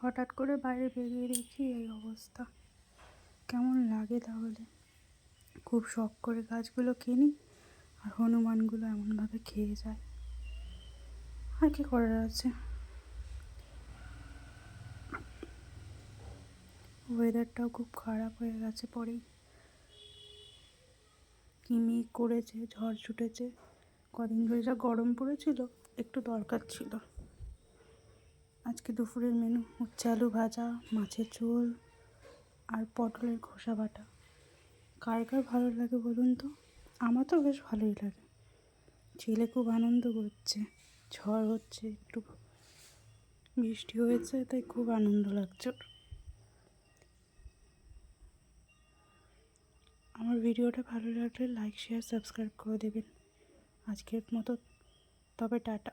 হঠাৎ করে বাইরে বেরিয়ে দেখি এই অবস্থা। কেমন লাগে তাহলে? খুব শখ করে গাছগুলো কিনি আর হনুমানগুলো এমনভাবে খেয়ে যায়। আর কি করার আছে? ওয়েদারটাও খুব খারাপ হয়ে গেছে পরেই। কি মেঘ করেছে, ঝড় ছুটেছে। কদিন ধরে যা গরম পড়েছিল, একটু দরকার ছিল। আজকে দুপুরের মেনু উচ্ছে আলু ভাজা, মাছের ঝোল আর পটলের খোসা বাটা। কার কার ভালো লাগে বলুন তো? আমার তো বেশ ভালোই লাগে। ছেলে খুব আনন্দ করছে, ঝড় হচ্ছে, একটু বৃষ্টি হয়েছে, তাই খুব আনন্দ লাগছে ওর। আমার ভিডিওটা ভালো লাগলে লাইক শেয়ার সাবস্ক্রাইব করে দেবেন। আজকের মতো তবে টাটা।